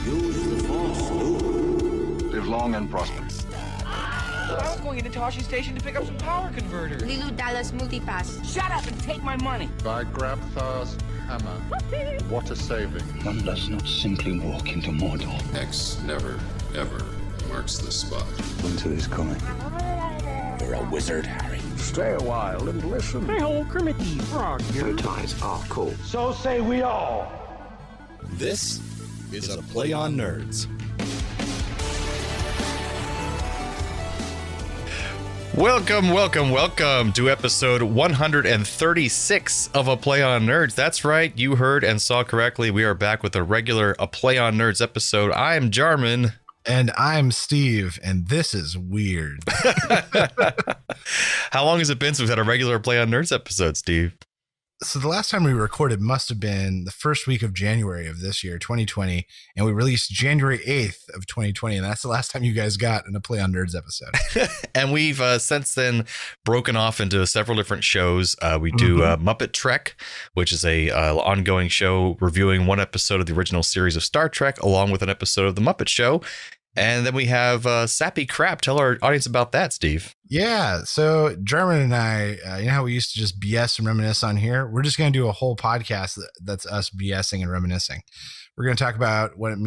Use the Force, Luke. Live long and prosper. I was going into Toshi Station to pick up some power converters. Lilu Dallas Multipass. Shut up and take my money. By Grabthar's hammer, what a saving. One does not simply walk into Mordor. X never, ever marks the spot. Winter is coming. You're a wizard, Harry. Stay a while and listen. Hey, old Kermit the Frog. Your ties are cool. So say we all. This is a Play on Nerds. Welcome to episode 136 of A Play on Nerds. That's right, you heard and saw correctly. We are back with a regular A Play on Nerds episode. I am Jarman. And I'm Steve, and this is weird. How long has it been since we've had a regular Play on Nerds episode, Steve? So the last time we recorded must have been the first week of January of this year, 2020, and we released January 8th of 2020, and that's the last time you guys got in a Play on Nerds episode. And we've since then broken off into several different shows. We do Muppet Trek, which is a ongoing show reviewing one episode of the original series of Star Trek, along with an episode of The Muppet Show. And then we have Sappy Crap. Tell our audience about that, Steve. Yeah. So Jarman and I, you know how we used to just BS and reminisce on here? We're just going to do a whole podcast that's us BSing and reminiscing. We're going to talk about what it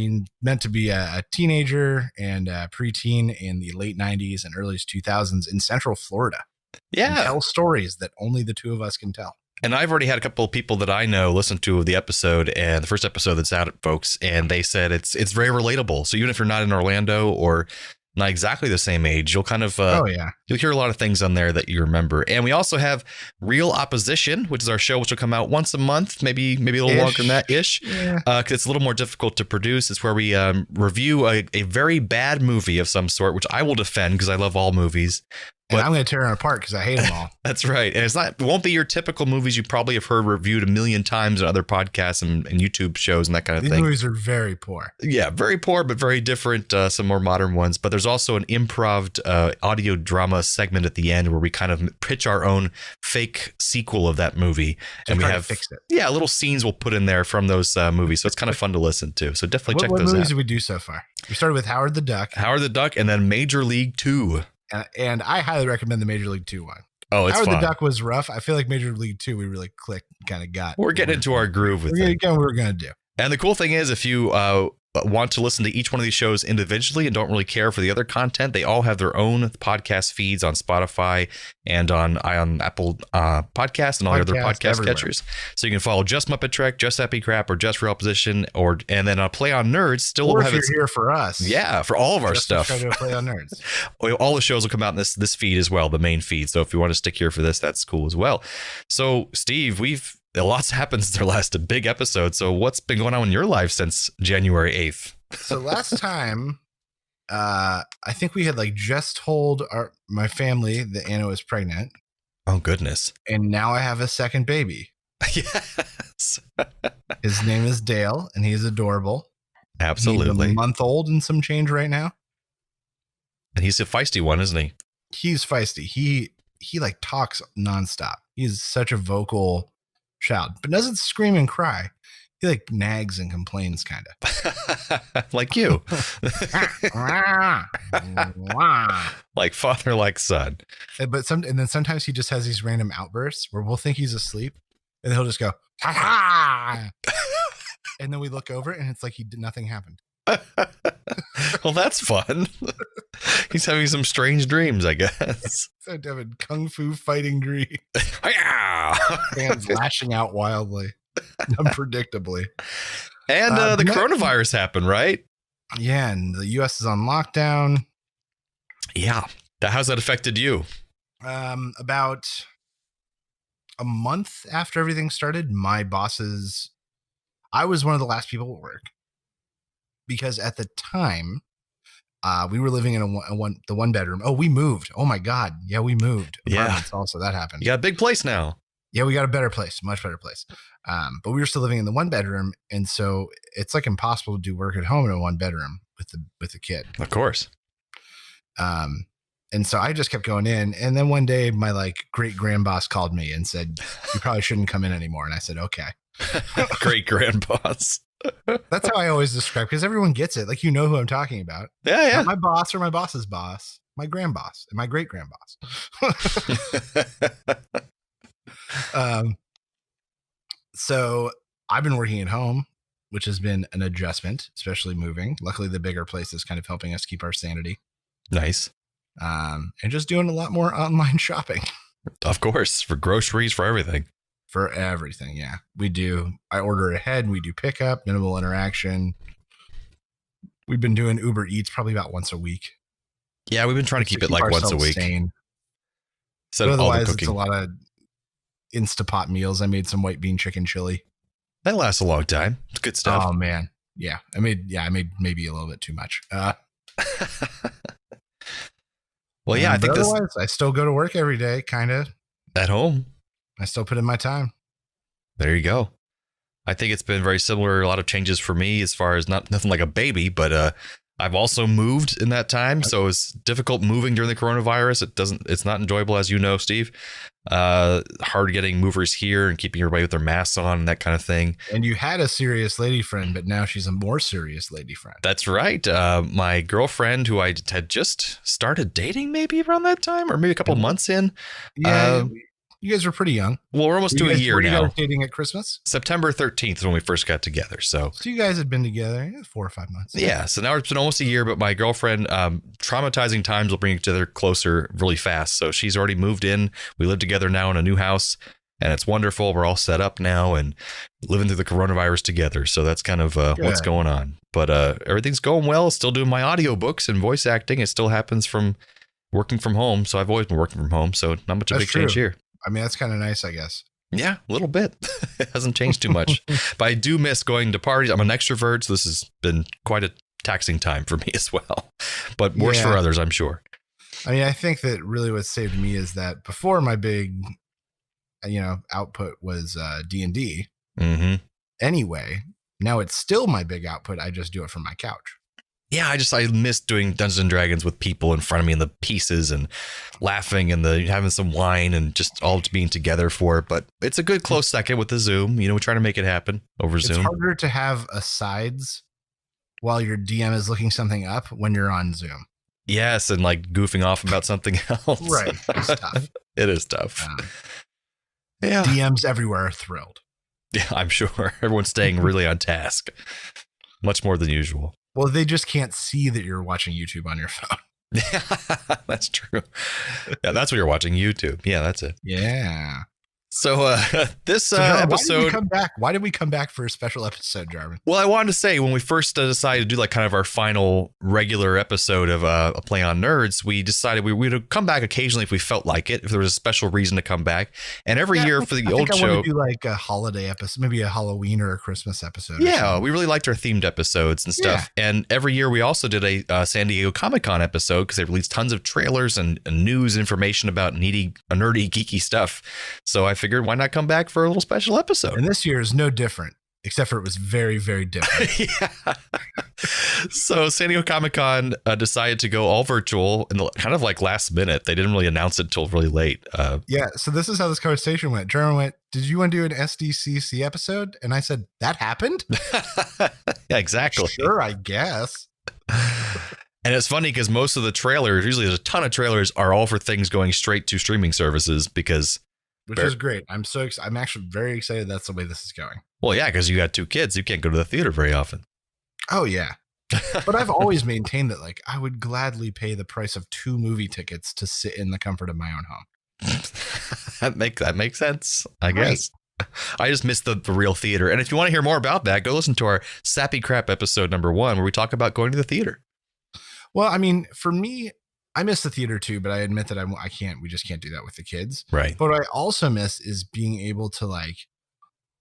meant to be a teenager and a preteen in the late 90s and early 2000s in Central Florida. Yeah. And tell stories that only the two of us can tell. And I've already had a couple of people that I know listen to the episode and the first episode that's out, folks, and they said it's very relatable. So even if you're not in Orlando or not exactly the same age, you'll kind of you'll hear a lot of things on there that you remember. And we also have Real Opposition, which is our show, which will come out once a month, maybe a little longer than that ish. Yeah. Because it's a little more difficult to produce. It's where we review a very bad movie of some sort, which I will defend because I love all movies. And I'm going to tear them apart because I hate them all. That's right. And it won't be your typical movies you probably have heard reviewed a million times on other podcasts and YouTube shows and that kind of thing. These movies are very poor. Yeah, very poor, but very different. Some more modern ones. But there's also an improv audio drama segment at the end where we kind of pitch our own fake sequel of that movie. And we have fixed it. Yeah, little scenes we'll put in there from those movies. So it's kind of fun to listen to. So definitely check those out. What movies did we do so far? We started with Howard the Duck. And then Major League 2. And I highly recommend the Major League 2 one. Oh, it's Howard fun. the Duck was rough. I feel like Major League 2 we really clicked and kind of got. We're getting into our groove with it. Again, we're going to do. And the cool thing is, if you want to listen to each one of these shows individually and don't really care for the other content, they all have their own podcast feeds on Spotify and on Apple Podcasts and all your other podcast everywhere. catchers. So you can follow just Muppet Trek, just Happy Crap, or just Real Opposition, and then Play on Nerds still Or will if have you're here for us. Yeah, for all of our just stuff. Try to Play on Nerds. All the shows will come out in this feed as well, the main feed. So if you want to stick here for this, that's cool as well. So Steve, a lot's happened since our last big episode. So what's been going on in your life since January 8th? So last time, I think we had just told my family that Anna was pregnant. Oh, goodness. And now I have a second baby. Yes. His name is Dale, and he's adorable. Absolutely. He's a month old and some change right now. And he's a feisty one, isn't he? He's feisty. He talks nonstop. He's such a vocal child, but doesn't scream and cry. He nags and complains kind of. Like you. Like father, like son. But then sometimes he just has these random outbursts where we'll think he's asleep and he'll just go, ha. And then we look over and it's like nothing happened. Well, that's fun. He's having some strange dreams, I guess. So having kung fu fighting dreams. Hands lashing out wildly. Unpredictably. And the coronavirus happened, right? Yeah, and the U.S. is on lockdown. Yeah. How's that affected you? About a month after everything started, my bosses, I was one of the last people at work. Because at the time, we were living in the one bedroom. Oh, we moved. Oh my God. Yeah, we moved. Yeah. Also, that happened. You got a big place now. Yeah, we got a better place, much better place. But we were still living in the one bedroom, and so it's impossible to do work at home in a one bedroom with the kid. Of course. And so I just kept going in, and then one day my great grand boss called me and said, "You probably shouldn't come in anymore." And I said, "Okay." Great grand boss. That's how I always describe, because everyone gets it. Like, who I'm talking about. Yeah. Not my boss or my boss's boss, my grand boss and my great grand boss. So I've been working at home, which has been an adjustment, especially moving. Luckily, the bigger place is kind of helping us keep our sanity. Nice. And just doing a lot more online shopping. Of course, for groceries, for everything. For everything, yeah. We do. I order ahead. We do pickup, minimal interaction. We've been doing Uber Eats probably about once a week. Yeah, we've been trying to keep it like once a week. But otherwise, it's a lot of Instapot meals. I made some white bean chicken chili. That lasts a long time. It's good stuff. Oh man, yeah. I made maybe a little bit too much. Well, yeah, I think otherwise, I still go to work every day, kind of at home. I still put in my time. There you go. I think it's been very similar. A lot of changes for me as far as nothing like a baby, but I've also moved in that time. So it's difficult moving during the coronavirus. It's not enjoyable, as you know, Steve. Hard getting movers here and keeping everybody with their masks on and that kind of thing. And you had a serious lady friend, but now she's a more serious lady friend. That's right. My girlfriend, who I had just started dating maybe around that time, or maybe a couple of months in. Yeah. You guys were pretty young. Well, we're almost to a year now. Were you guys dating at Christmas? September 13th is when we first got together. So you guys had been together 4 or 5 months. Yeah. So now it's been almost a year, but my girlfriend, traumatizing times will bring each other closer really fast. So she's already moved in. We live together now in a new house, and it's wonderful. We're all set up now and living through the coronavirus together. So that's kind of what's going on. But everything's going well. Still doing my audiobooks and voice acting. It still happens from working from home. So I've always been working from home. So not much of a big change here. I mean, that's kind of nice, I guess. Yeah, a little bit. It hasn't changed too much. But I do miss going to parties. I'm an extrovert, so this has been quite a taxing time for me as well. But worse for others, I'm sure. I mean, I think that really what saved me is that before my big, output was D&D. Mm-hmm. Anyway, now it's still my big output. I just do it from my couch. Yeah, I miss doing Dungeons and Dragons with people in front of me and the pieces and laughing and having some wine and just all being together for it. But it's a good close second with the Zoom. We try to make it happen over Zoom. It's harder to have asides while your DM is looking something up when you're on Zoom. Yes, and like goofing off about something else. Right. It's tough. It is tough. Yeah. DMs everywhere are thrilled. Yeah, I'm sure. Everyone's staying really on task. Much more than usual. Well, they just can't see that you're watching YouTube on your phone. Yeah, that's true. Yeah, that's what you're watching, YouTube. Yeah, that's it. Yeah. So this episode. Why did we come back for a special episode, Jarvin? Well, I wanted to say when we first decided to do like kind of our final regular episode of a Play on Nerds, we decided we would come back occasionally if we felt like it, if there was a special reason to come back. And every year for the old show, I want to do like a holiday episode, maybe a Halloween or a Christmas episode. Yeah, we really liked our themed episodes and stuff. Yeah. And every year we also did a San Diego Comic-Con episode because they released tons of trailers and news information about nerdy, geeky stuff. So I figured, why not come back for a little special episode? And this year is no different, except for it was very, very different. Yeah. So San Diego Comic-Con decided to go all virtual and kind of like last minute. They didn't really announce it until really late. Yeah. So this is how this conversation went. Jeremy went, did you want to do an SDCC episode? And I said, that happened? Yeah, exactly. Sure, I guess. And it's funny because most of the trailers, usually there's a ton of trailers, are all for things going straight to streaming services because... Which is great. I'm actually very excited that's the way this is going. Well, yeah, because you got 2 kids. You can't go to the theater very often. Oh, yeah. But I've always maintained that, like, I would gladly pay the price of 2 movie tickets to sit in the comfort of my own home. That makes sense, I guess. I just missed the real theater. And if you want to hear more about that, go listen to our Sappy Crap episode number 1, where we talk about going to the theater. Well, I mean, for me, I miss the theater too, but I admit that we just can't do that with the kids. Right. But what I also miss is being able to like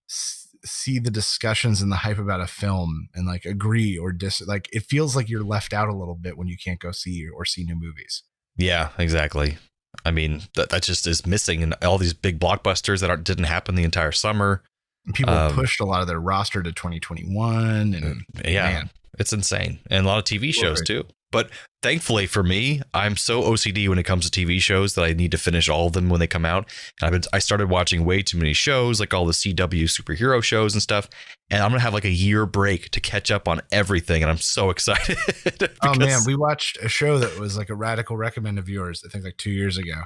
see the discussions and the hype about a film and like agree or like it feels like you're left out a little bit when you can't go see new movies. Yeah, exactly. I mean, that just is missing in all these big blockbusters that didn't happen the entire summer. And people pushed a lot of their roster to 2021 and man, it's insane. And a lot of TV shows too. But thankfully for me, I'm so OCD when it comes to TV shows that I need to finish all of them when they come out. And I started watching way too many shows, like all the CW superhero shows and stuff. And I'm going to have like a year break to catch up on everything. And I'm so excited. Oh, man. We watched a show that was like a radical recommend of yours, I think like 2 years ago.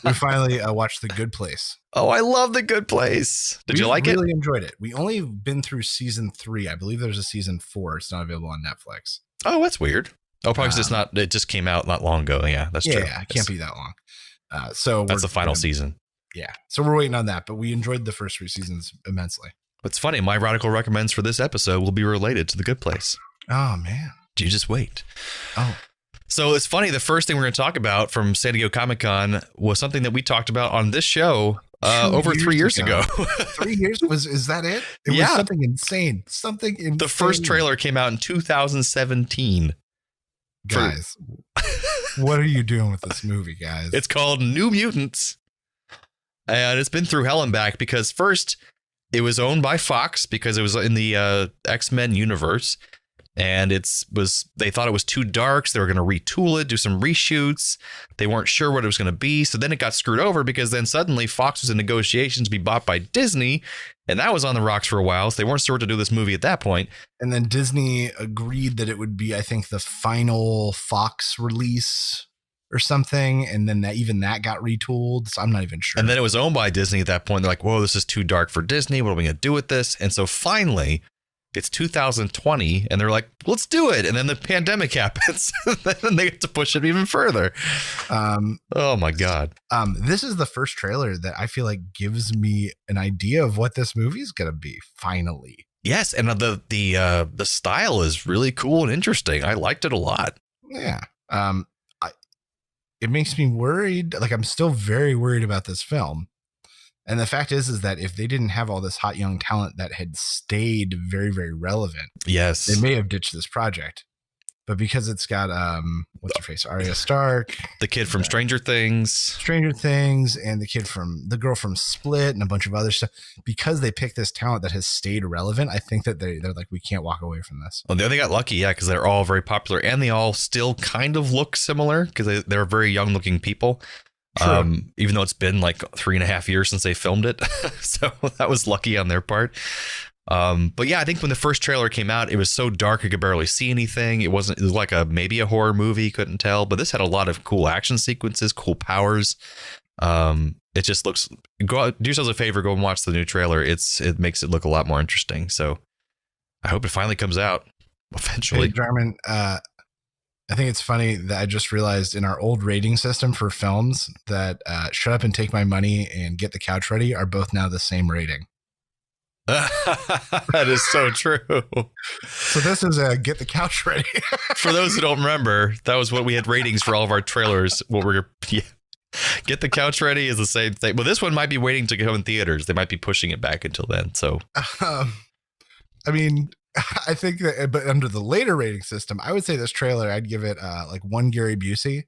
We finally watched The Good Place. Oh, I love The Good Place. Did you like it? We really enjoyed it. We only been through season 3. I believe there's a season 4. It's not available on Netflix. Oh, that's weird. Oh, probably 'cause it just came out not long ago. Yeah, that's true. Yeah, it can't be that long. So that's the final season. Yeah. So we're waiting on that, but we enjoyed the first 3 seasons immensely. What's funny, my radical recommends for this episode will be related to The Good Place. Oh, man. You just wait. Oh. So it's funny. The first thing we're going to talk about from San Diego Comic-Con was something that we talked about on this show over 3 years ago. 3 years? Is that it? It was something insane. Something insane. The first trailer came out in 2017. Guys, what are you doing with this movie, guys? It's called New Mutants. And it's been through hell and back because first it was owned by Fox because it was in the X-Men universe. And they thought it was too dark, so they were going to retool it, do some reshoots. They weren't sure what it was going to be. So then it got screwed over because then suddenly Fox was in negotiations to be bought by Disney. And that was on the rocks for a while. So they weren't sure what to do with this movie at that point. And then Disney agreed that it would be, I think, the final Fox release or something. And then that got retooled. So I'm not even sure. And then it was owned by Disney at that point. They're like, whoa, this is too dark for Disney. What are we going to do with this? And so finally, it's 2020 and they're like, let's do it. And then the pandemic happens. Then they get to push it even further. Oh my God. This is the first trailer that I feel like gives me an idea of what this movie is going to be. Finally. Yes. And the style is really cool and interesting. I liked it a lot. Yeah. It makes me worried. Like, I'm still very worried about this film. And the fact is that if they didn't have all this hot young talent that had stayed very, very relevant, yes, they may have ditched this project. But because it's got what's her face, Arya Stark, the kid from Stranger Things, and the girl from Split, and a bunch of other stuff, because they picked this talent that has stayed relevant, I think that they're like, we can't walk away from this. Well, they got lucky, yeah, because they're all very popular and they all still kind of look similar because they're very young looking people. Even though it's been like 3.5 years since they filmed it. So that was lucky on their part. But yeah, I think when the first trailer came out, it was so dark you could barely see anything. It was like maybe a horror movie, couldn't tell, but this had a lot of cool action sequences, cool powers. It just looks, do yourselves a favor, go and watch the new trailer. It makes it look a lot more interesting. So I hope it finally comes out eventually. Hey, Jarman, I think it's funny that I just realized in our old rating system for films that Shut Up and Take My Money and Get the Couch Ready are both now the same rating. That is so true. So this is a Get the Couch Ready. For those who don't remember, that was what we had ratings for all of our trailers. Get the Couch Ready is the same thing. Well, this one might be waiting to go in theaters. They might be pushing it back until then. So, I mean, I think that, but under the later rating system, I would say this trailer, I'd give it like 1 Gary Busey.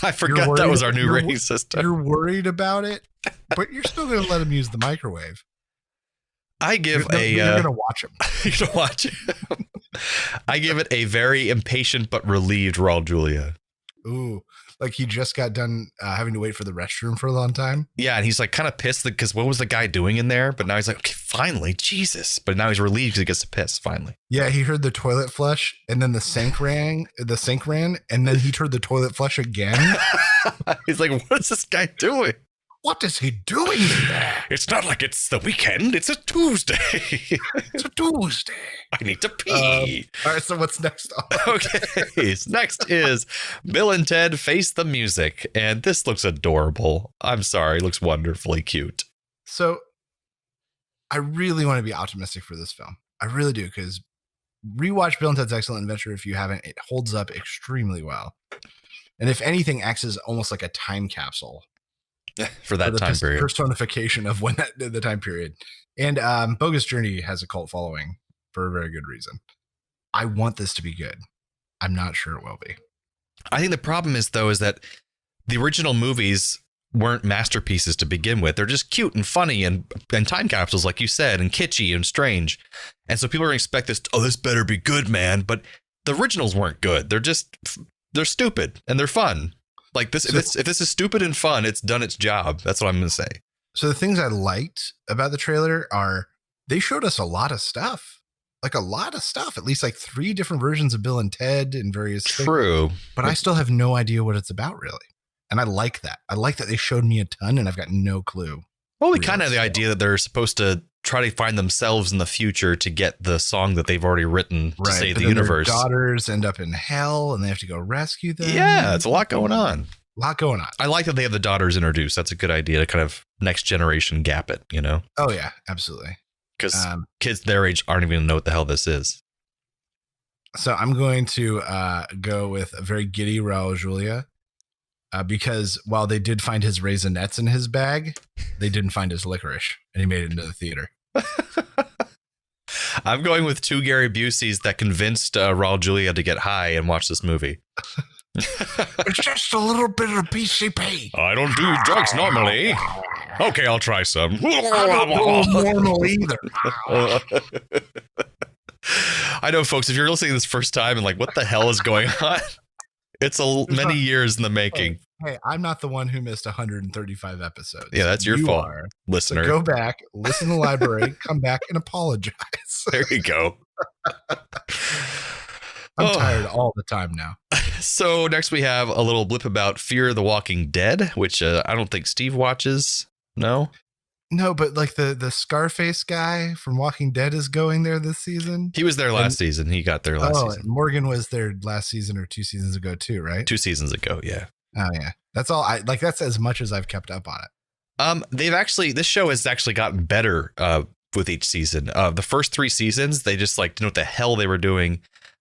I forgot that was our new rating system. You're worried about it, but you're still going to let him use the microwave. I give you're going to watch him. You're going to watch him. I give it a very impatient but relieved Raul Julia. Ooh, like he just got done having to wait for the restroom for a long time. Yeah, and he's like kind of pissed because what was the guy doing in there? But now he's like, okay, finally, Jesus. But now he's relieved because he gets to piss finally. Yeah, he heard the toilet flush, and then the sink ran, and then he heard the toilet flush again. He's like, what is this guy doing? What is he doing in there? It's not like it's the weekend. It's a Tuesday. It's a Tuesday. I need to pee. All right, so what's next? Okay, next is Bill and Ted Face the Music. And this looks adorable. I'm sorry. It looks wonderfully cute. So I really want to be optimistic for this film. I really do, because rewatch Bill and Ted's Excellent Adventure if you haven't. It holds up extremely well. And if anything, acts as almost like a time capsule. For that time period. Personification of when the time period. And Bogus Journey has a cult following for a very good reason. I want this to be good. I'm not sure it will be. I think the problem is that the original movies weren't masterpieces to begin with. They're just cute and funny and time capsules, like you said, and kitschy and strange. And so people are going to expect this, this better be good, man. But the originals weren't good. They're stupid and they're fun. Like this, if this is stupid and fun, it's done its job. That's what I'm going to say. So the things I liked about the trailer are they showed us a lot of stuff, like a lot of stuff, at least like 3 different versions of Bill and Ted and various True. things. But I still have no idea what it's about really. And I like that. I like that they showed me a ton and I've got no clue. Well, we kind of have the idea that they're supposed to try to find themselves in the future to get the song that they've already written to save the universe. Their daughters end up in hell and they have to go rescue them. Yeah, it's a lot going on. I like that they have the daughters introduced. That's a good idea to kind of next generation gap it, you know? Oh, yeah, absolutely. Because kids their age aren't even going to know what the hell this is. So I'm going to go with a very giddy Raul Julia. Because while they did find his Raisinets in his bag, they didn't find his licorice, and he made it into the theater. I'm going with 2 Gary Buseys that convinced Raul Julia to get high and watch this movie. It's just a little bit of PCP. I don't do drugs normally. Okay, I'll try some. I don't do normal either. I know, folks, if you're listening this first time and like, what the hell is going on? It's many years in the making. Hey, I'm not the one who missed 135 episodes. Yeah, that's your fault, listener. So go back, listen to the library, come back and apologize. There you go. I'm tired all the time now. So next we have a little blip about Fear the Walking Dead, which I don't think Steve watches. No? No, but like the Scarface guy from Walking Dead is going there this season. He was there last season. He got there last season. Morgan was there last season or 2 seasons ago too, right? 2 seasons ago, yeah. Oh yeah. That's all that's as much as I've kept up on it. This show has actually gotten better with each season. The first 3 seasons, they just like didn't know what the hell they were doing.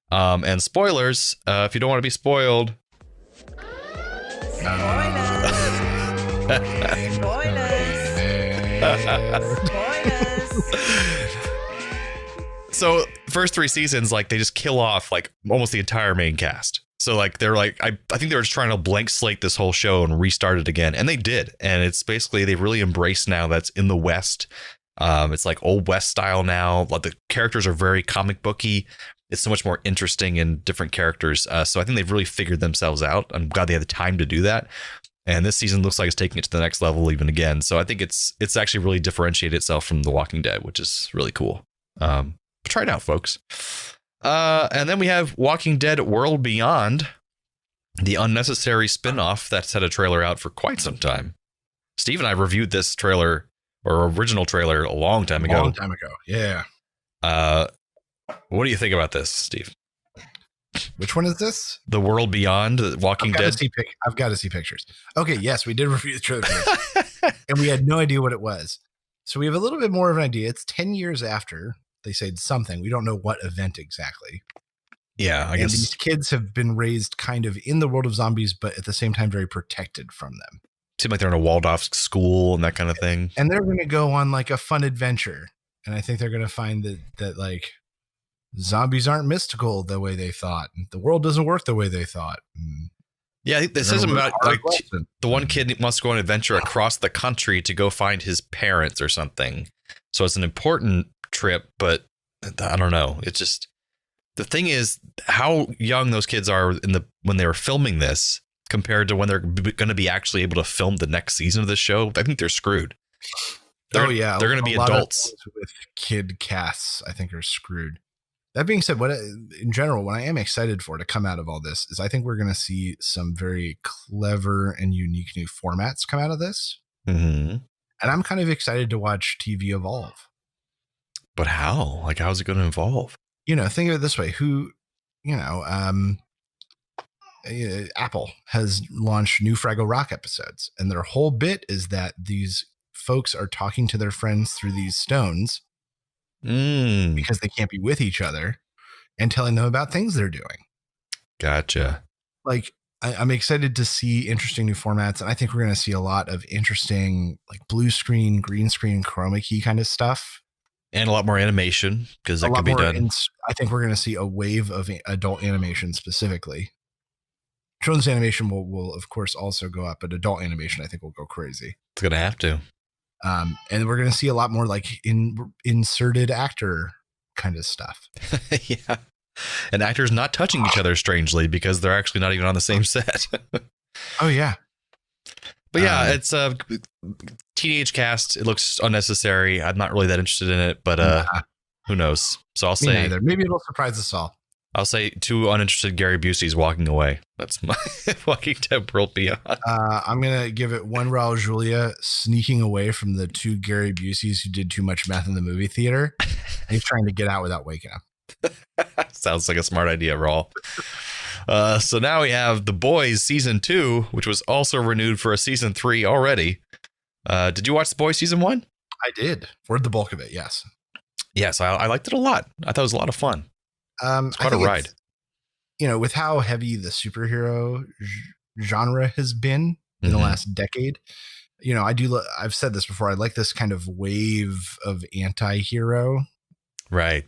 And spoilers, if you don't want to be spoiled. So first 3 seasons, like they just kill off like almost the entire main cast. So like they're like I think they were just trying to blank slate this whole show and restart it again, and they did. And it's basically they've really embraced now that's in the West. It's like old West style now. Like the characters are very comic booky. It's so much more interesting and different characters. So I think they've really figured themselves out. I'm glad they had the time to do that. And this season looks like it's taking it to the next level even again. So I think it's actually really differentiated itself from The Walking Dead, which is really cool. Try it out, folks. And then we have Walking Dead World Beyond, the unnecessary spinoff that's had a trailer out for quite some time. Steve and I reviewed this trailer or original trailer a long time ago. Yeah. What do you think about this, Steve? Which one is this? The World Beyond, Walking Dead. I've got to see pictures. Okay, yes, we did review the trailer, and we had no idea what it was. So we have a little bit more of an idea. It's 10 years after they said something. We don't know what event exactly. Yeah, I guess these kids have been raised kind of in the world of zombies, but at the same time very protected from them. Seems like they're in a walled-off school and that kind of thing. And they're going to go on like a fun adventure. And I think they're going to find that like zombies aren't mystical the way they thought. The world doesn't work the way they thought. Yeah, I think this isn't about like the one kid wants to go on an adventure across the country to go find his parents or something. So it's an important trip, but I don't know. It's just the thing is how young those kids are when they were filming this compared to when they're going to be actually able to film the next season of this show. I think they're screwed. They're going to be adults with kid casts. I think are screwed. That being said, in general, what I am excited for to come out of all this is I think we're going to see some very clever and unique new formats come out of this. Mm-hmm. And I'm kind of excited to watch TV evolve. But how? Like, how's it going to evolve? Think of it this way. Apple has launched new Fraggle Rock episodes, and their whole bit is that these folks are talking to their friends through these stones because they can't be with each other and telling them about things they're doing. Gotcha. Like, I'm excited to see interesting new formats, and I think we're going to see a lot of interesting, like blue screen, green screen, chroma key kind of stuff. And a lot more animation because that could be done. I think we're going to see a wave of adult animation specifically. Children's animation will of course also go up, but adult animation I think will go crazy. It's going to have to. And we're going to see a lot more like inserted actor kind of stuff. Yeah. and actors not touching each other strangely because they're actually not even on the same set. Oh yeah. But yeah, it's a teenage cast. It looks unnecessary. I'm not really that interested in it, but who knows? So I'll say maybe it'll surprise us all. I'll say 2 uninterested Gary Busey's walking away. That's my walking Temporal Beyond. I'm gonna give it 1 Raul Julia sneaking away from the 2 Gary Buseys who did too much meth in the movie theater. And he's trying to get out without waking up. Sounds like a smart idea, Raul. So now we have The Boys season 2, which was also renewed for a season 3 already. Did you watch The Boys season 1? I did, for the bulk of it. Yes. Yes, I liked it a lot. I thought it was a lot of fun. It's quite a ride. With how heavy the superhero genre has been in the last decade, I've said this before. I like this kind of wave of anti-hero. Right.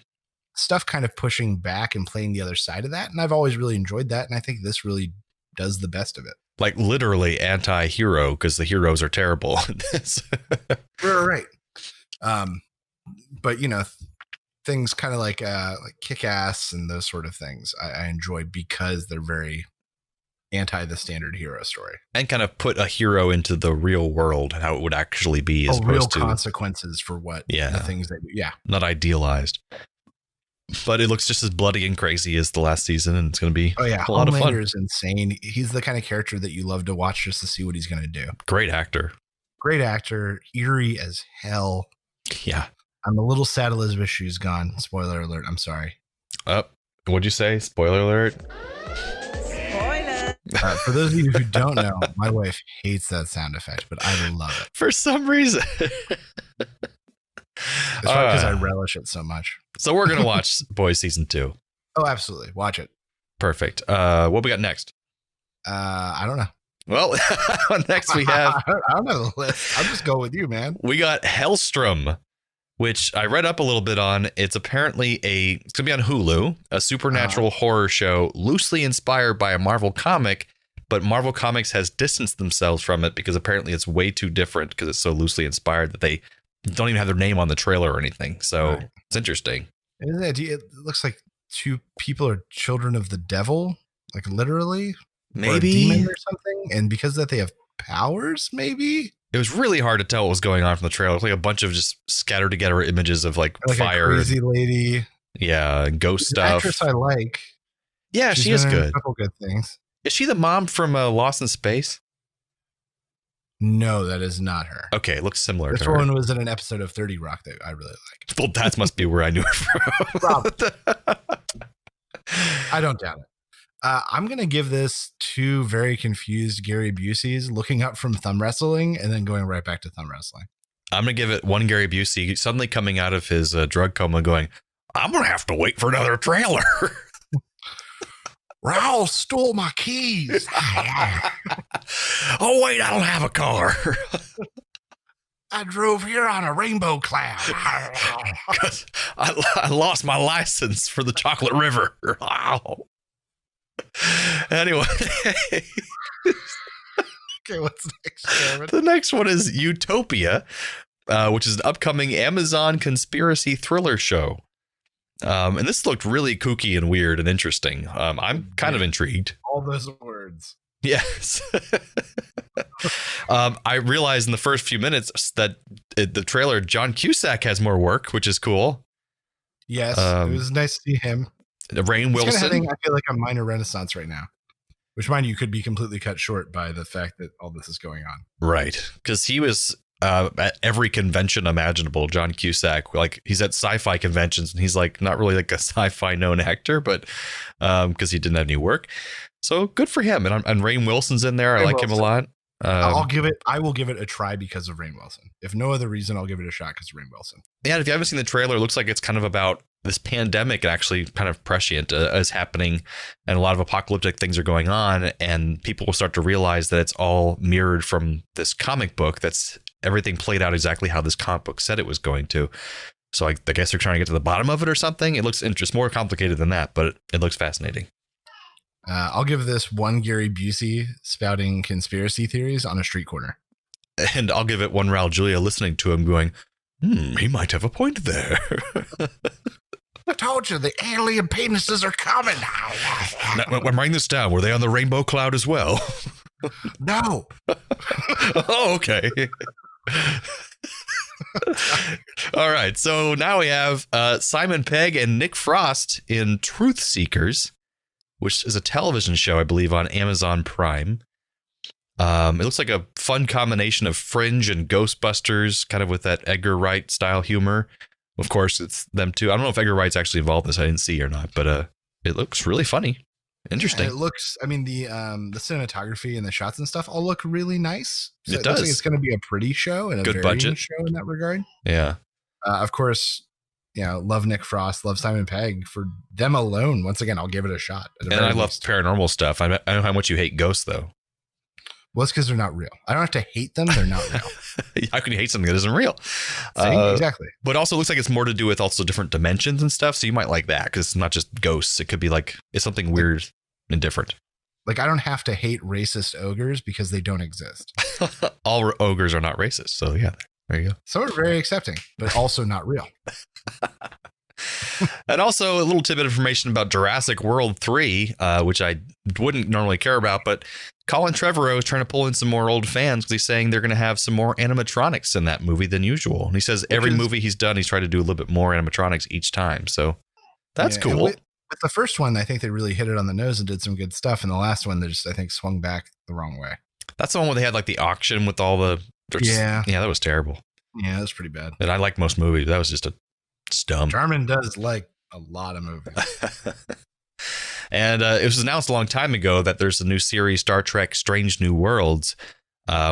Stuff kind of pushing back and playing the other side of that. And I've always really enjoyed that. And I think this really does the best of it. Like literally anti-hero because the heroes are terrible. Right. But, things kind of like Kick-Ass and those sort of things I enjoy because they're very anti the standard hero story. And kind of put a hero into the real world and how it would actually be as real opposed to consequences for what the things they do. Yeah. Not idealized. But it looks just as bloody and crazy as the last season, and it's going to be a lot of fun. Homelander is insane. He's the kind of character that you love to watch just to see what he's going to do. Great actor. Eerie as hell. Yeah. I'm a little sad Elizabeth Shue's gone. Spoiler alert. I'm sorry. What'd you say? Spoiler alert? Spoiler. For those of you who don't know, my wife hates that sound effect, but I love it. For some reason. It's probably because I relish it so much. So we're going to watch Boys season 2. Oh, absolutely. Watch it. Perfect. What we got next? I don't know. Well, next we have... I don't know the list. I'll just go with you, man. We got Hellstrom, which I read up a little bit on. It's apparently it's going to be on Hulu, a supernatural horror show loosely inspired by a Marvel comic, but Marvel Comics has distanced themselves from it because apparently it's way too different because it's so loosely inspired that they don't even have their name on the trailer or anything. So It's interesting. It looks like 2 people are children of the devil, like literally. Maybe. Or a demon or something. And because of that, they have powers, maybe? It was really hard to tell what was going on from the trailer. It was like a bunch of just scattered together images of like fire. A crazy lady. Yeah, and ghost She's stuff. An actress I like. Yeah, she is good. A couple good things. Is she the mom from Lost in Space? No, that is not her. Okay, it looks similar this to her. This one was in an episode of 30 Rock that I really liked. Well, that must be where I knew her from. I don't doubt it. I'm going to give this 2 very confused Gary Buseys looking up from thumb wrestling and then going right back to thumb wrestling. I'm going to give it 1 Gary Busey suddenly coming out of his drug coma going, I'm going to have to wait for another trailer. Raul stole my keys. Oh, wait, I don't have a car. I drove here on a rainbow cloud. Because I lost my license for the Chocolate River. Anyway. Okay, what's next, Jeremy? The next one is Utopia, which is an upcoming Amazon conspiracy thriller show. And this looked really kooky and weird and interesting. I'm kind of intrigued. All those words. Yes. I realized in the first few minutes that the trailer, John Cusack has more work, which is cool. Yes, it was nice to see him. Rainn Wilson. He's having, I feel like, a minor renaissance right now, which, mind you, could be completely cut short by the fact that all this is going on. Right. Because he was at every convention imaginable, John Cusack. Like, he's at sci-fi conventions, and he's like not really like a sci-fi known actor, but because he didn't have any work. So good for him. And Rainn Wilson's in there. I like him a lot. I will give it a try because of Rainn Wilson. If no other reason, I'll give it a shot because of Rainn Wilson. Yeah, if you haven't seen the trailer, it looks like it's kind of about this pandemic actually kind of prescient is happening, and a lot of apocalyptic things are going on, and people will start to realize that it's all mirrored from this comic book. That's everything played out exactly how this comic book said it was going to. So I guess they're trying to get to the bottom of it or something. It looks more complicated than that, but it looks fascinating. I'll give this 1 Gary Busey spouting conspiracy theories on a street corner. And I'll give it 1 Raul Julia listening to him going, he might have a point there. I told you the alien penises are coming. Now, I'm writing this down. Were they on the rainbow cloud as well? No. Oh, okay. All right. So now we have Simon Pegg and Nick Frost in Truth Seekers, which is a television show, I believe, on Amazon Prime. It looks like a fun combination of Fringe and Ghostbusters, kind of with that Edgar Wright style humor. Of course, it's them too. I don't know if Edgar Wright's actually involved in this. I didn't see or not, but it looks really funny. Interesting. Yeah, it looks, I mean, the cinematography and the shots and stuff all look really nice. So it it does. looks like it's going to be a pretty show and a Good varying budget show in that regard. Yeah. Of course, love Nick Frost, love Simon Pegg. For them alone, once again, I'll give it a shot. And I love paranormal stuff. I know how much you hate ghosts, though. Well, it's because they're not real. I don't have to hate them. They're not real. How can you hate something that isn't real? Exactly. But also looks like it's more to do with also different dimensions and stuff. So you might like that because it's not just ghosts. It could be like it's something weird and different. Like I don't have to hate racist ogres because they don't exist. All ogres are not racist. So yeah, there you go. Some are very accepting, but also not real. And also a little tidbit of information about Jurassic World 3, which I wouldn't normally care about, but Colin Trevorrow is trying to pull in some more old fans because he's saying they're going to have some more animatronics in that movie than usual. And he says every movie he's done, he's tried to do a little bit more animatronics each time. So that's cool. With the first one, I think they really hit it on the nose and did some good stuff. And the last one, they just, I think, swung back the wrong way. That's the one where they had like the auction with all the... Yeah, that was terrible. Yeah, that was pretty bad. And I like most movies. That was just dumb. Jarman does like a lot of movies. And it was announced a long time ago that there's a new series, Star Trek Strange New Worlds,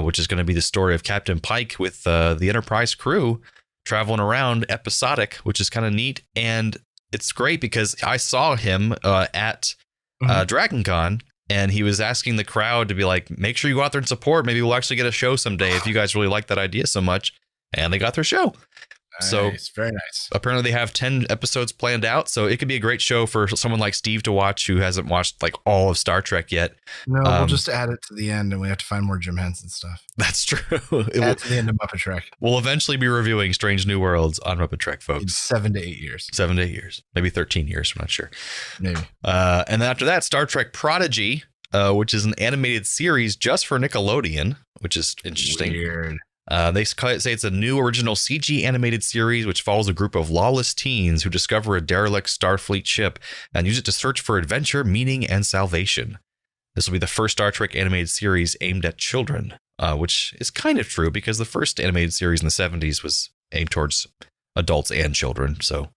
which is going to be the story of Captain Pike with the Enterprise crew traveling around episodic, which is kind of neat. And it's great because I saw him at Dragon Con, and he was asking the crowd to be like, make sure you go out there and support. Maybe we'll actually get a show someday if you guys really like that idea so much. And they got their show. Nice, so very nice. Apparently they have 10 episodes planned out. So it could be a great show for someone like Steve to watch who hasn't watched like all of Star Trek yet. No, we'll just add it to the end and we have to find more Jim Henson stuff. That's true. Add to the end of Muppet Trek. We'll eventually be reviewing Strange New Worlds on Muppet Trek, folks. In 7 to 8 years. 7 to 8 years. Maybe 13 years. I'm not sure. Maybe. And then after that, Star Trek Prodigy, which is an animated series just for Nickelodeon, which is interesting. Weird. They say it's a new original CG animated series which follows a group of lawless teens who discover a derelict Starfleet ship and use it to search for adventure, meaning, and salvation. This will be the first Star Trek animated series aimed at children, which is kind of true because the first animated series in the 70s was aimed towards adults and children. So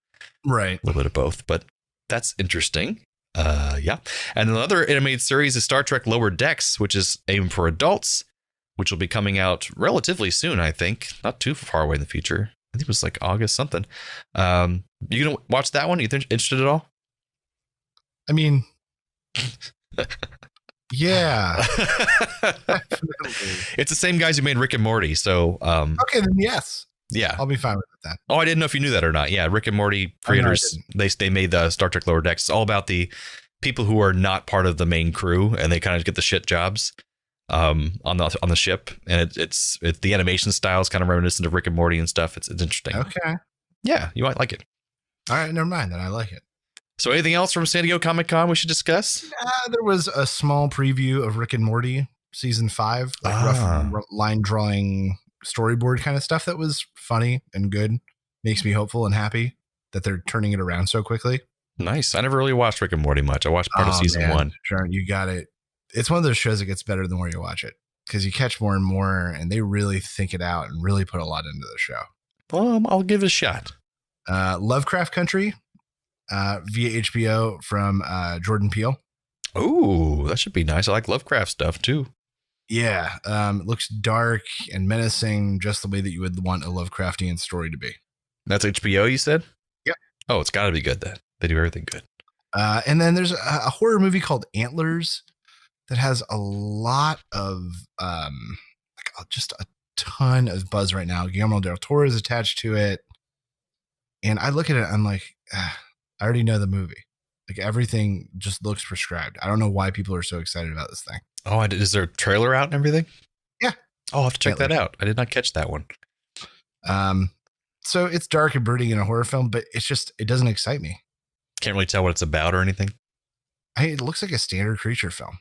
right, a little bit of both, but that's interesting. Yeah. And another animated series is Star Trek Lower Decks, which is aimed for adults, which will be coming out relatively soon, I think. Not too far away in the future. I think it was like August something. You gonna watch that one? You interested at all? I mean, yeah. It's the same guys who made Rick and Morty, so okay, then yes. Yeah, I'll be fine with that. Oh, I didn't know if you knew that or not. Yeah, Rick and Morty creators, they made the Star Trek Lower Decks. It's all about the people who are not part of the main crew, and they kind of get the shit jobs on the ship, and it's the animation style is kind of reminiscent of Rick and Morty and stuff. It's interesting. Okay. Yeah, you might like it. All right, never mind. Then I like it. So anything else from San Diego Comic-Con we should discuss? There was a small preview of Rick and Morty season 5, like rough line drawing storyboard kind of stuff that was funny and good. Makes me hopeful and happy that they're turning it around so quickly. Nice. I never really watched Rick and Morty much. I watched part of season 1. Sharon, you got it. It's one of those shows that gets better the more you watch it because you catch more and more, and they really think it out and really put a lot into the show. I'll give it a shot. Lovecraft Country via HBO from Jordan Peele. Oh, that should be nice. I like Lovecraft stuff too. Yeah. It looks dark and menacing, just the way that you would want a Lovecraftian story to be. That's HBO, you said? Yep. Oh, it's got to be good then. They do everything good. And then there's a horror movie called Antlers that has a lot of just a ton of buzz right now. Guillermo del Toro is attached to it. And I look at it, I'm like, I already know the movie. Like everything just looks prescribed. I don't know why people are so excited about this thing. Oh, is there a trailer out and everything? Yeah. I'll have to check that out. I did not catch that one. So it's dark and brooding in a horror film, but it doesn't excite me. Can't really tell what it's about or anything. It looks like a standard creature film.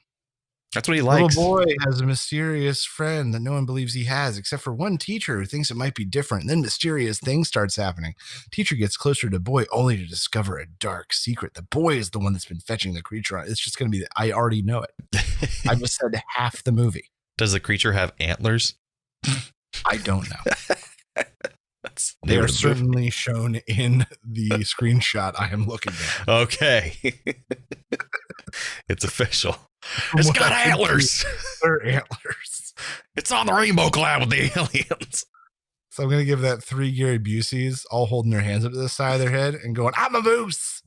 That's what he likes. Little boy has a mysterious friend that no one believes he has, except for one teacher who thinks it might be different. And then mysterious things starts happening. Teacher gets closer to boy only to discover a dark secret. The boy is the one that's been fetching the creature on. It's just going to be, I already know it. I just said half the movie. Does the creature have antlers? I don't know. They are certainly shown in the screenshot I am looking at. Okay. It's official. It's got antlers. They're antlers. It's on the rainbow cloud with the aliens. So I'm going to give that 3 Gary Buseys all holding their hands up to the side of their head and going, I'm a moose.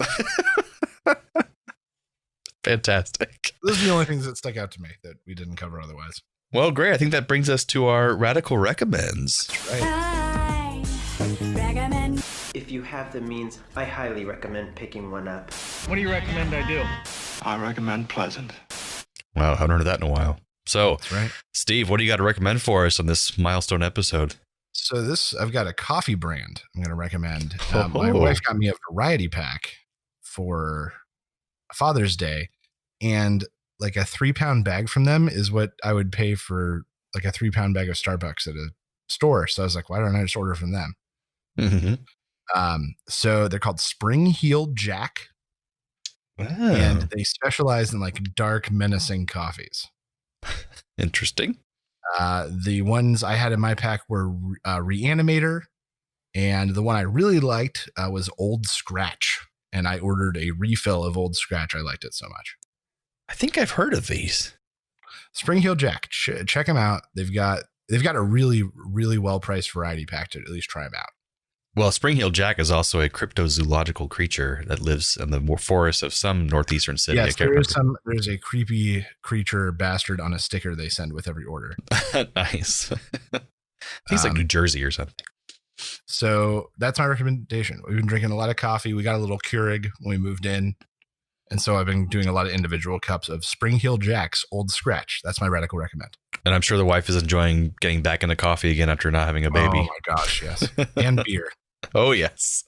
Fantastic. Those are the only things that stuck out to me that we didn't cover otherwise. Well, great. I think that brings us to our radical recommends. That's right. Recommend. If you have the means, I highly recommend picking one up. What do you recommend I do? I recommend Pleasant. Wow, I haven't heard of that in a while. So, That's right. Steve, what do you got to recommend for us on this milestone episode? So I've got a coffee brand I'm going to recommend. My wife got me a variety pack for Father's Day, and like a 3-pound bag from them is what I would pay for like a 3-pound bag of Starbucks at a store. So I was like, why don't I just order from them? Mm-hmm. So they're called Spring Heeled Jack. Wow. And they specialize in like dark, menacing coffees. Interesting. The ones I had in my pack were Reanimator, and the one I really liked was Old Scratch. And I ordered a refill of Old Scratch. I liked it so much. I think I've heard of these. Spring Heel Jack. Check them out. They've got a really, really well priced variety pack to at least try them out. Well, Spring-heeled Jack is also a cryptozoological creature that lives in the forests of some northeastern city. Yes, there's a creepy creature bastard on a sticker they send with every order. Nice. He's like New Jersey or something. So that's my recommendation. We've been drinking a lot of coffee. We got a little Keurig when we moved in. And so I've been doing a lot of individual cups of Spring-heeled Jack's Old Scratch. That's my radical recommend. And I'm sure the wife is enjoying getting back into coffee again after not having a baby. Oh my gosh, yes. And beer. Oh, yes.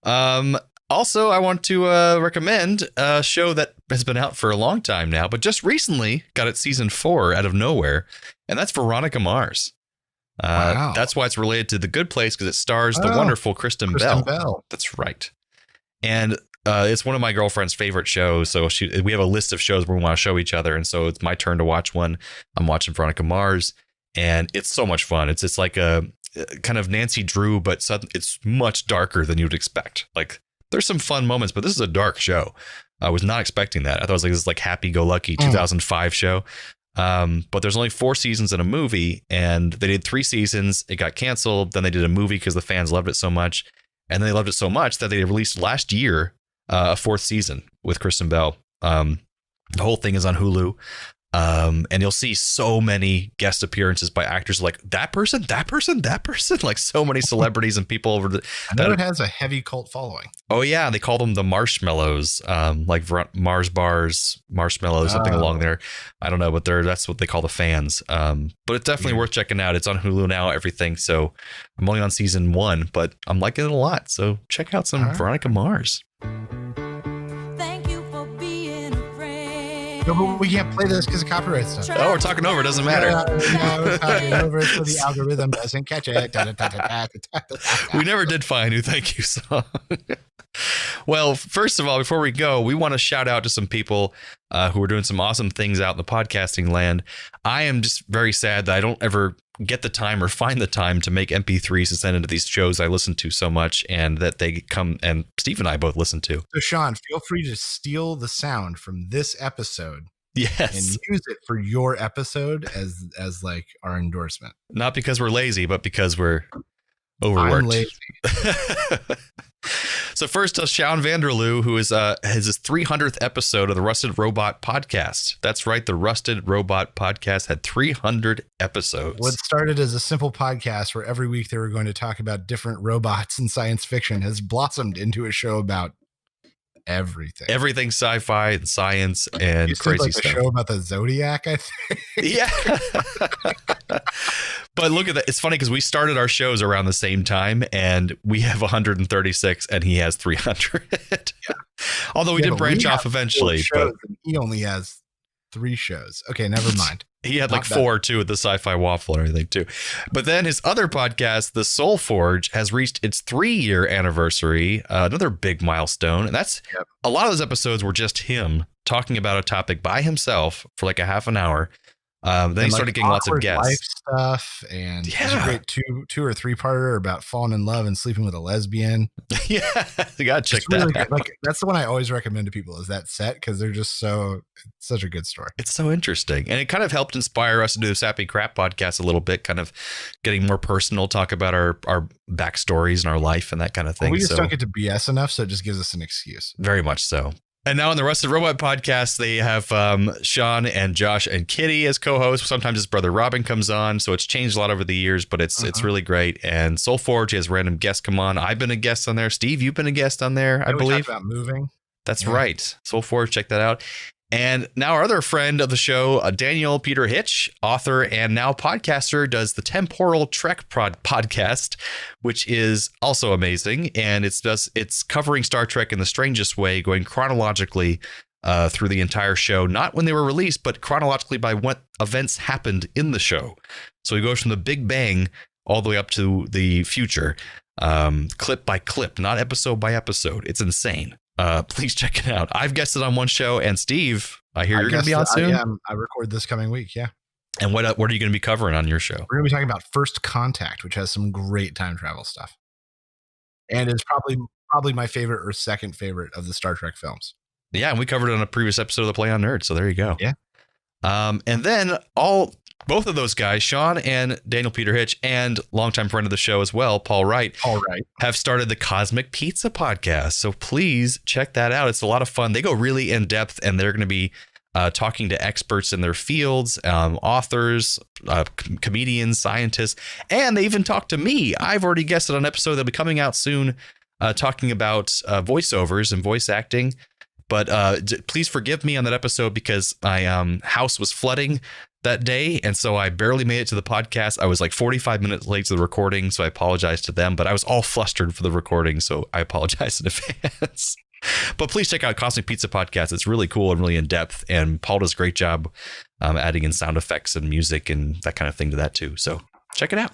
Also, I want to recommend a show that has been out for a long time now, but just recently got its season 4 out of nowhere, and that's Veronica Mars. Wow. That's why it's related to The Good Place, because it stars the wonderful Kristen Bell. That's right. And it's one of my girlfriend's favorite shows, so we have a list of shows we want to show each other, and so it's my turn to watch one. I'm watching Veronica Mars, and it's so much fun. It's like a kind of Nancy Drew, but it's much darker than you'd expect. Like, there's some fun moments, but this is a dark show. I was not expecting that. I thought it was like this like happy-go-lucky 2005 show. But there's only 4 seasons in a movie, and they did 3 seasons. It got canceled. Then they did a movie because the fans loved it so much, and they loved it so much that they released last year a 4th season with Kristen Bell. The whole thing is on Hulu. And you'll see so many guest appearances by actors like that person, like so many celebrities and people over the. I know it has a heavy cult following. Oh yeah, they call them the Marshmallows, like Mars bars, marshmallows, something along there. I don't know, but that's what they call the fans. But it's definitely worth checking out. It's on Hulu now, everything. So I'm only on season 1, but I'm liking it a lot. So check out some Veronica Mars. No, but we can't play this because of copyright stuff. Oh, we're talking over. It doesn't matter. We're talking over it so the algorithm doesn't catch it. We never did find a thank you song. Well, first of all, before we go, we want to shout out to some people who are doing some awesome things out in the podcasting land. I am just very sad that I don't ever get the time or find the time to make MP3s to send into these shows I listen to so much, and that they come and Steve and I both listen to. So Sean, feel free to steal the sound from this episode. Yes. And use it for your episode as like our endorsement. Not because we're lazy, but because we're overworked. I'm lazy. So first, Sean Vanderloo, who has his 300th episode of the Rusted Robot Podcast. That's right, the Rusted Robot Podcast had 300 episodes. What started as a simple podcast where every week they were going to talk about different robots in science fiction has blossomed into a show about everything sci-fi and science and crazy like stuff. A show about the Zodiac, I think. Yeah. But look at that. It's funny because we started our shows around the same time, and we have 136 and he has 300. Yeah. Although he did branch off eventually. But he only has 3 shows. Okay, never mind. He had like 4 too with the Sci-Fi Waffle and everything too. But then his other podcast, The Soul Forge, has reached its 3-year anniversary, another big milestone. And that's a lot of those episodes were just him talking about a topic by himself for like a half an hour. Then he started getting lots of guests. Life stuff, and there's a great 2 or 3-parter about falling in love and sleeping with a lesbian. Yeah, you gotta check that really out. Like, that's the one I always recommend to people, is that set, because they're just such a good story. It's so interesting, and it kind of helped inspire us to do the Sappy Crap podcast a little bit, kind of getting more personal, talk about our backstories and our life and that kind of thing. Well, we just don't get to BS enough, so it just gives us an excuse. Very much so. And now on the Rusted Robot podcast, they have Sean and Josh and Kitty as co-hosts. Sometimes his brother Robin comes on, so it's changed a lot over the years, but it's really great. And Soul Forge has random guests come on. I've been a guest on there. Steve, you've been a guest on there, I believe. We talked about moving. That's right. Soul Forge, check that out. And now our other friend of the show, Daniel Peter Hitch, author and now podcaster, does the Temporal Trek podcast, which is also amazing. And it's covering Star Trek in the strangest way, going chronologically through the entire show, not when they were released, but chronologically by what events happened in the show. So he goes from the Big Bang all the way up to the future, clip by clip, not episode by episode. It's insane. Please check it out. I've guested on one show, and Steve, I hear you're going to be on soon. I record this coming week. Yeah. And what are you going to be covering on your show? We're going to be talking about First Contact, which has some great time travel stuff, and is probably my favorite or second favorite of the Star Trek films. Yeah, and we covered it on a previous episode of the Play on Nerd. So there you go. Yeah. And then both of those guys, Sean and Daniel Peter Hitch, and longtime friend of the show as well, Paul Wright, have started the Cosmic Pizza podcast. So please check that out. It's a lot of fun. They go really in depth, and they're going to be talking to experts in their fields, authors, comedians, scientists, and they even talk to me. I've already guested on an episode that'll be coming out soon, talking about voiceovers and voice acting. But please forgive me on that episode because my house was flooding that day. And so I barely made it to the podcast. I was like 45 minutes late to the recording. So I apologize to them, but I was all flustered for the recording. So I apologize in advance. But please check out Cosmic Pizza Podcast. It's really cool and really in depth. And Paul does a great job adding in sound effects and music and that kind of thing to that too. So check it out.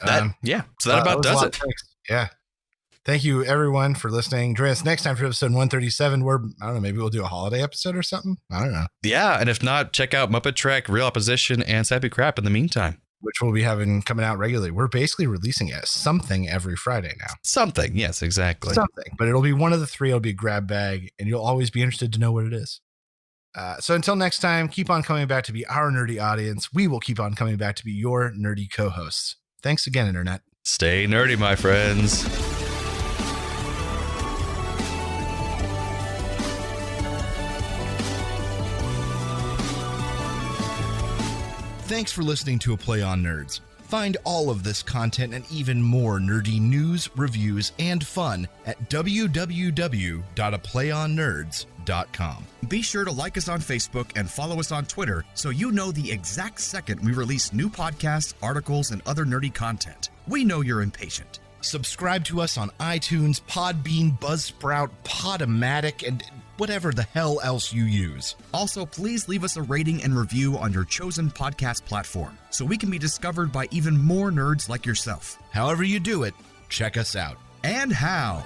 So that about does it. Yeah. Thank you, everyone, for listening. Join us next time for episode 137, where, I don't know, maybe we'll do a holiday episode or something. I don't know. Yeah, and if not, check out Muppet Trek, Real Opposition, and Sappy Crap in the meantime. Which we'll be having coming out regularly. We're basically releasing something every Friday now. Something, yes, exactly. Something, but it'll be one of the 3. It'll be a grab bag, and you'll always be interested to know what it is. So until next time, keep on coming back to be our nerdy audience. We will keep on coming back to be your nerdy co-hosts. Thanks again, Internet. Stay nerdy, my friends. Thanks for listening to A Play on Nerds. Find all of this content and even more nerdy news, reviews, and fun at www.aplayonnerds.com. Be sure to like us on Facebook and follow us on Twitter so you know the exact second we release new podcasts, articles, and other nerdy content. We know you're impatient. Subscribe to us on iTunes, Podbean, Buzzsprout, Podomatic, and whatever the hell else you use. Also, please leave us a rating and review on your chosen podcast platform so we can be discovered by even more nerds like yourself. However you do it, check us out. And how.